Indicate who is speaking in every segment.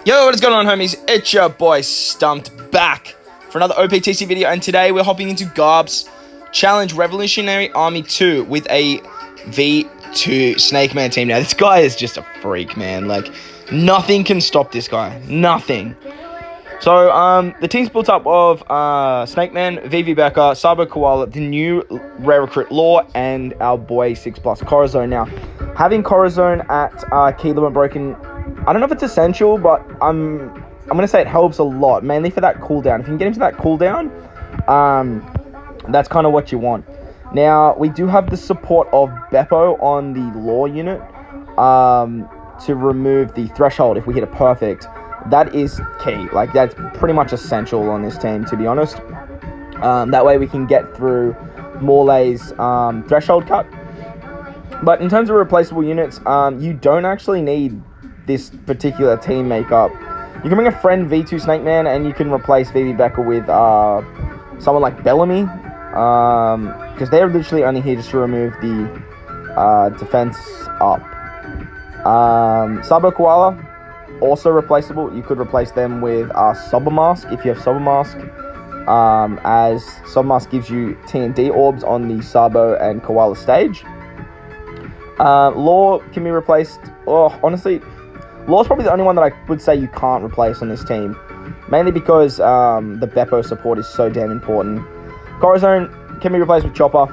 Speaker 1: Yo, what is going on, homies? It's your boy Stumped back for another OPTC video, and today we're hopping into Garb's Challenge Revolutionary Army 2 with a V2 Snake Man team. Now, this guy is just a freak, man. Like, nothing can stop this guy. Nothing. So, the team's built up of Snake Man, VV Becker, Sabo Koala, the new rare recruit Law, and our boy 6+ Corazon. Now, having Corazon at Key Limit Broken, I don't know if it's essential, but I'm gonna say it helps a lot, mainly for that cooldown. If you can get into that cooldown, that's kind of what you want. Now, we do have the support of Beppo on the Law unit to remove the threshold if we hit a perfect. That is key. Like, that's pretty much essential on this team, to be honest. That way we can get through Morlay's threshold cut. But in terms of replaceable units, you don't actually need this particular team makeup. You can bring a friend V2 Snake Man, and you can replace VV Becker with someone like Bellamy, because they're literally only here just to remove the defense up. Sabo Koala, also replaceable. You could replace them with Sober Mask if you have Sober Mask, as Sober Mask gives you TND orbs on the Sabo and Koala stage. Law can be replaced. Oh, honestly, Law's probably the only one that I would say you can't replace on this team, mainly because the Beppo support is so damn important. Corazon can be replaced with Chopper,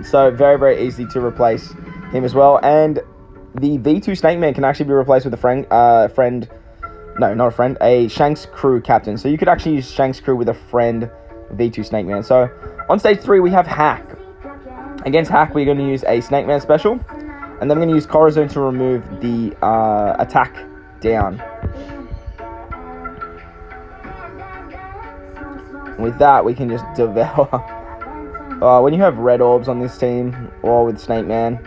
Speaker 1: so very, very easy to replace him as well. And the V2 Snake Man can actually be replaced with a Shanks crew captain. So you could actually use Shanks crew with a friend V2 Snake Man. So on stage 3 we have Hack. Against Hack we're going to use a Snake Man special, and then I'm going to use Corazon to remove the attack down. With that, we can just devour. When you have red orbs on this team, or with Snake Man,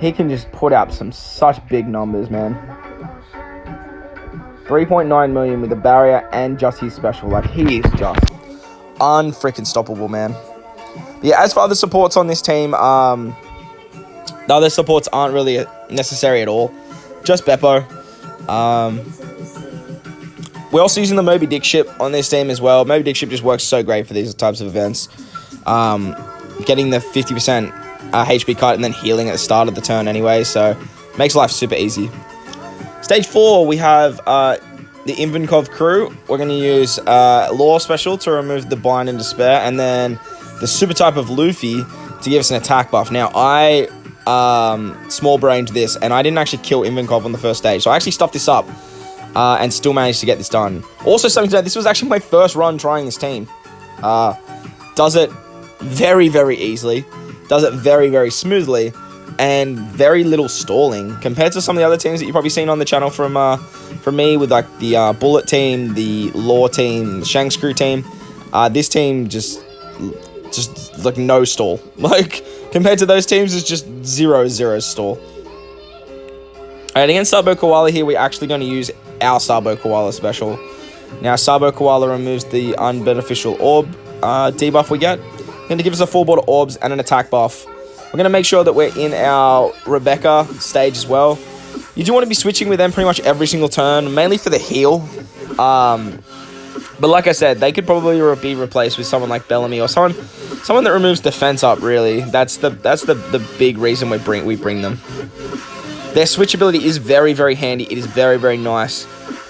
Speaker 1: he can just put out such big numbers, man. 3.9 million with the barrier and just his special. Like, he is just unfreaking stoppable, man. But yeah, as for other supports on this team, the other supports aren't really necessary at all. Just Beppo. We're also using the Moby Dick ship on this team as well. Moby Dick ship just works so great for these types of events. Getting the 50% HP cut and then healing at the start of the turn anyway. So, makes life super easy. Stage 4, we have the Invinkov crew. We're going to use Law special to remove the Bind and Despair. And then the super type of Luffy to give us an attack buff. Now, I small-brained this, and I didn't actually kill Invinkov on the first stage. So I actually stuffed this up and still managed to get this done. Also, something to note, this was actually my first run trying this team. Does it very, very easily. Does it very, very smoothly. And very little stalling compared to some of the other teams that you've probably seen on the channel from me, with like the Bullet team, the Law team, the Shanks crew team. This team just like no stall. Like, compared to those teams, it's just 0 stall. Alright, against Sabo Koala here, we're actually going to use our Sabo Koala special. Now, Sabo Koala removes the unbeneficial orb debuff we get. Going to give us a full board of orbs and an attack buff. We're going to make sure that we're in our Rebecca stage as well. You do want to be switching with them pretty much every single turn, mainly for the heal. But like I said, they could probably be replaced with someone like Bellamy or someone that removes defense up, really. That's the big reason we bring them. Their switchability is very, very handy. It is very, very nice.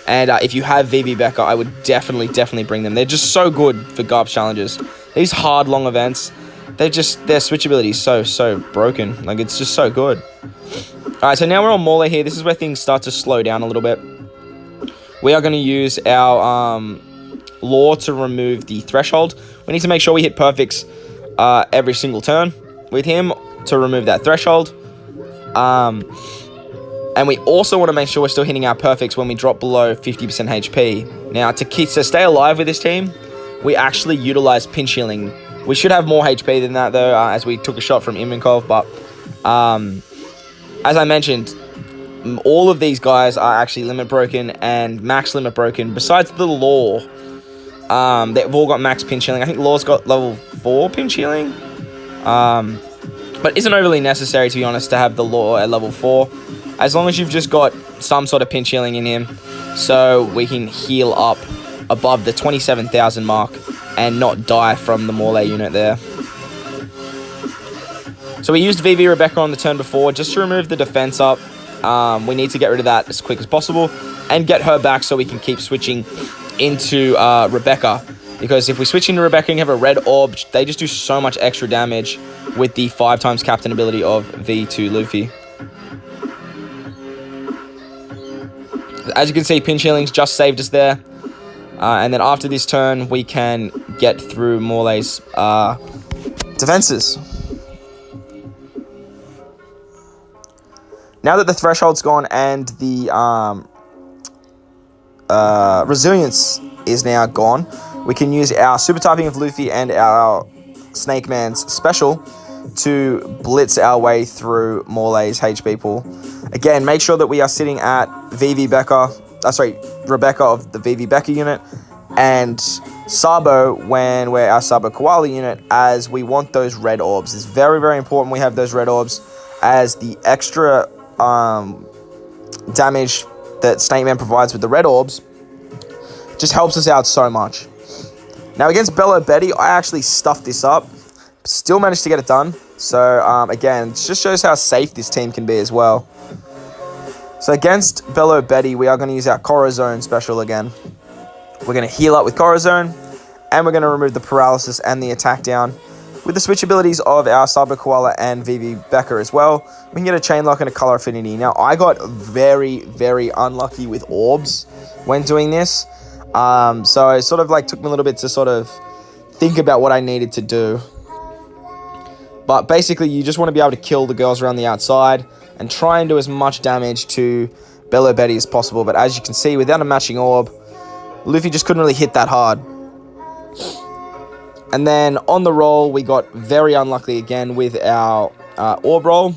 Speaker 1: And if you have VV Becker, I would definitely bring them. They're just so good for Garb's challenges. These hard, long events, their switchability is so broken. Like, it's just so good. Alright, so now we're on Morley here. This is where things start to slow down a little bit. We are going to use our Law to remove the threshold. We need to make sure we hit perfects every single turn with him to remove that threshold. And we also want to make sure we're still hitting our perfects when we drop below 50% HP. Now, to stay alive with this team, we actually utilize pinch healing. We should have more HP than that, though, as we took a shot from Invinkov. But as I mentioned, all of these guys are actually limit broken and max limit broken. Besides the Law, they've all got max pinch healing. I think Law's got level 4 pinch healing. But isn't overly necessary, to be honest, to have the Law at level 4. As long as you've just got some sort of pinch healing in him, so we can heal up above the 27,000 mark and not die from the Morley unit there. So we used VV Rebecca on the turn before just to remove the defense up. We need to get rid of that as quick as possible and get her back so we can keep switching into Rebecca. Because if we switch into Rebecca and have a red orb, they just do so much extra damage with the 5x captain ability of V2 Luffy. As you can see, pinch healings just saved us there. And then after this turn, we can get through Morley's defenses. Now that the threshold's gone and the resilience is now gone, we can use our super typing of Luffy and our Snake Man's special to blitz our way through Morley's HP pool. Again, make sure that we are sitting at Rebecca of the VV Becca unit, and Sabo when we're our Sabo Koala unit, as we want those red orbs. It's very, very important we have those red orbs, as the extra damage that Snake Man provides with the red orbs just helps us out so much. Now against Bello Betty, I actually stuffed this up. Still managed to get it done. So again, it just shows how safe this team can be as well. So against Bello Betty, we are going to use our Corazon special again. We're going to heal up with Corazon, and we're going to remove the paralysis and the attack down. With the switch abilities of our Sabo Koala and VV Becca as well, we can get a chain lock and a color affinity. Now, I got very, very unlucky with orbs when doing this. So it sort of like took me a little bit to sort of think about what I needed to do. But basically, you just want to be able to kill the girls around the outside and try and do as much damage to Bello Betty as possible. But as you can see, without a matching orb, Luffy just couldn't really hit that hard. And then on the roll, we got very unlucky again with our orb roll.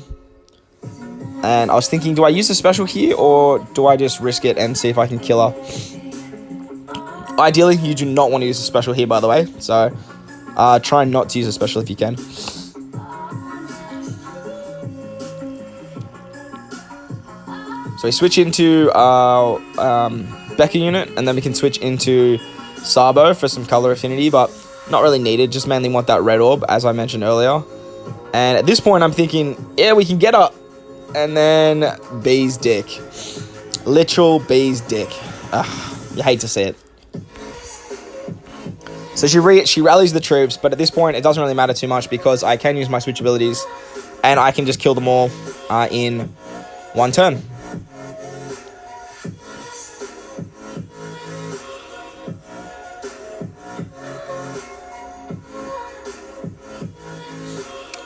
Speaker 1: And I was thinking, do I use a special here, or do I just risk it and see if I can kill her? Ideally, you do not want to use a special here, by the way. So try not to use a special if you can. So we switch into our Becca unit, and then we can switch into Sabo for some color affinity, but not really needed. Just mainly want that red orb, as I mentioned earlier. And at this point, I'm thinking, yeah, we can get her. And then B's dick. Literal B's dick. You hate to see it. So she rallies the troops, but at this point, it doesn't really matter too much because I can use my switch abilities, and I can just kill them all in one turn.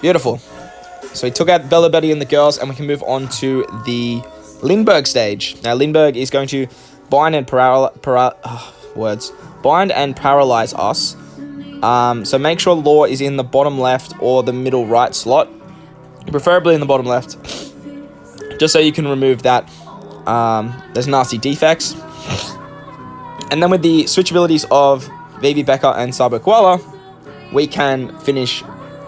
Speaker 1: Beautiful. So we took out Bello Betty and the girls, and we can move on to the Lindbergh stage. Now, Lindbergh is going to bind and bind and paralyze us. So make sure Law is in the bottom left or the middle right slot, preferably in the bottom left, just so you can remove that. There's nasty defects. And then with the switch abilities of VV Becca and Sabo Koala, we can finish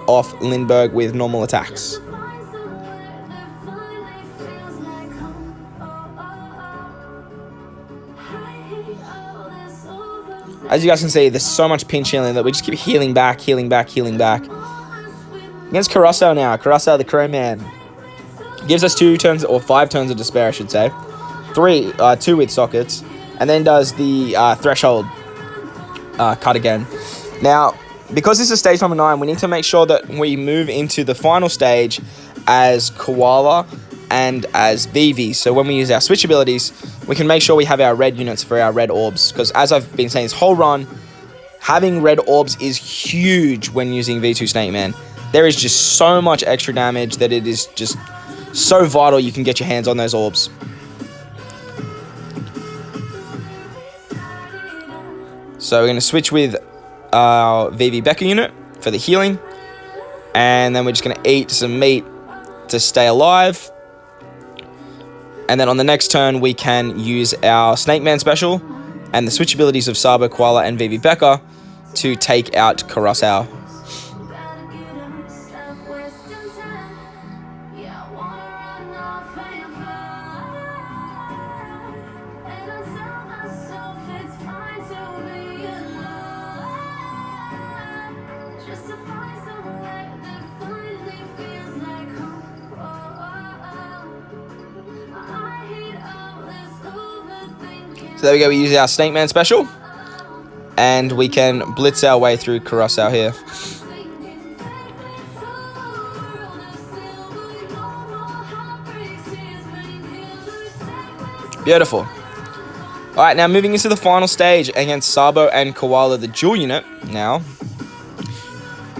Speaker 1: off Lindbergh with normal attacks. As you guys can see, there's so much pinch healing that we just keep healing back. Against Kurosawa now, Kurosawa the Crowman gives us 2 turns, or 5 turns of despair, I should say. 2 with sockets, and then does the threshold cut again. Now, because this is stage number 9, we need to make sure that we move into the final stage as Koala and as VV. So when we use our switch abilities, we can make sure we have our red units for our red orbs. Because as I've been saying this whole run, having red orbs is huge when using V2 Snake Man. There is just so much extra damage that it is just so vital you can get your hands on those orbs. So we're going to switch with our VV Becca unit for the healing, and then we're just going to eat some meat to stay alive. And then on the next turn, we can use our Snake Man special and the switch abilities of Sabo Koala and VV Becca to take out Kurosawa. So there we go, we use our Snake Man special. And we can blitz our way through Colossal here. Beautiful. Alright, now moving into the final stage against Sabo and Koala, the dual unit now.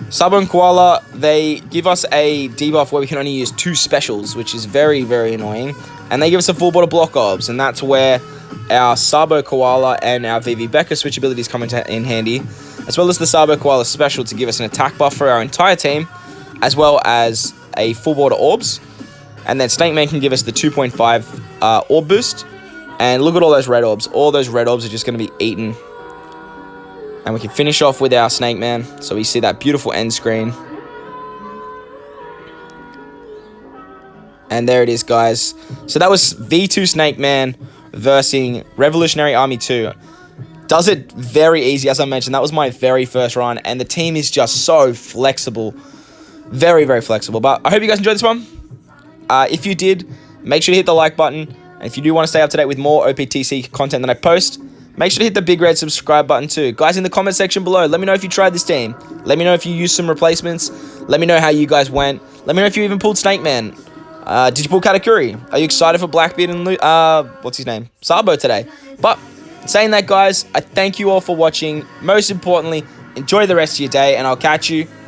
Speaker 1: Sabo and Koala, they give us a debuff where we can only use 2 specials, which is very, very annoying. And they give us a full bottle block obs, and that's where our Sabo Koala and our VV Becca switch abilities come in handy, as well as the Sabo Koala special to give us an attack buff for our entire team, as well as a full border orbs. And then Snake Man can give us the 2.5 orb boost. And look at all those red orbs. All those red orbs are just going to be eaten. And we can finish off with our Snake Man. So we see that beautiful end screen. And there it is, guys. So that was V2 Snake Man versus Revolutionary Army 2. Does it very easy, as I mentioned. That was my very first run. And the team is just so flexible. Very, very flexible. But I hope you guys enjoyed this one. If you did, make sure to hit the like button. And if you do want to stay up to date with more OPTC content that I post, make sure to hit the big red subscribe button too. Guys, in the comment section below, let me know if you tried this team. Let me know if you used some replacements. Let me know how you guys went. Let me know if you even pulled Snake Man. Did you pull Katakuri? Are you excited for Blackbeard and what's his name? Sabo today. But saying that, guys, I thank you all for watching. Most importantly, enjoy the rest of your day, and I'll catch you